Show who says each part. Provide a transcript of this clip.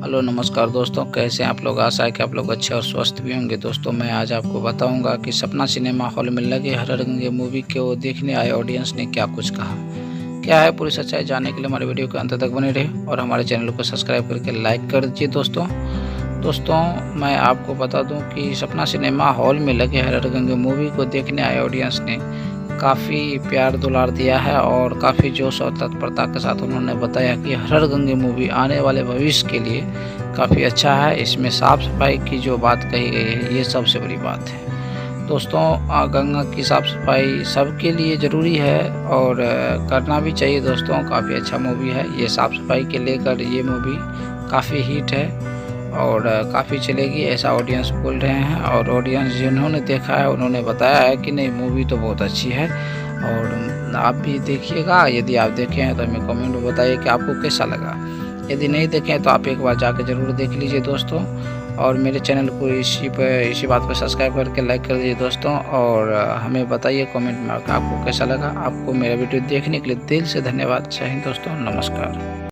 Speaker 1: Hello नमस्कार दोस्तों, कैसे हैं आप लोग। आशा है कि आप लोग अच्छे और स्वस्थ भी होंगे। दोस्तों मैं आज आपको बताऊंगा कि सपना सिनेमा हॉल में लगे हररंगे मूवी को देखने आए ऑडियंस ने क्या कुछ कहा। क्या है पूरी सच्चाई जानने के लिए हमारे वीडियो के अंत तक बने रहे और हमारे चैनल को सब्सक्राइब करके लाइक कर दीजिए। दोस्तों मैं आपको बता दूं कि सपना सिनेमा हॉल में लगे हररंगे मूवी को देखने आए ऑडियंस ने काफ़ी प्यार दुलार दिया है और काफ़ी जोश और तत्परता के साथ उन्होंने बताया कि हररगंगे मूवी आने वाले भविष्य के लिए काफ़ी अच्छा है। इसमें साफ़ सफाई की जो बात कही गई है ये सबसे बड़ी बात है। दोस्तों गंगा की साफ़ सफाई सबके लिए ज़रूरी है और करना भी चाहिए। दोस्तों काफ़ी अच्छा मूवी है ये, साफ़ सफाई के लेकर ये मूवी काफ़ी हिट है और काफ़ी चलेगी ऐसा ऑडियंस बोल रहे हैं। और ऑडियंस जिन्होंने देखा है उन्होंने बताया है कि नहीं मूवी तो बहुत अच्छी है और आप भी देखिएगा। यदि आप देखे हैं तो हमें कमेंट में बताइए कि आपको कैसा लगा। यदि नहीं देखें तो आप एक बार जाकर ज़रूर देख लीजिए दोस्तों। और मेरे चैनल को इसी बात पर सब्सक्राइब करके लाइक कर दीजिए दोस्तों। और हमें बताइए कमेंट में आपको कैसा लगा। आपको मेरा वीडियो देखने के लिए दिल से धन्यवाद। जय हिंद दोस्तों, नमस्कार।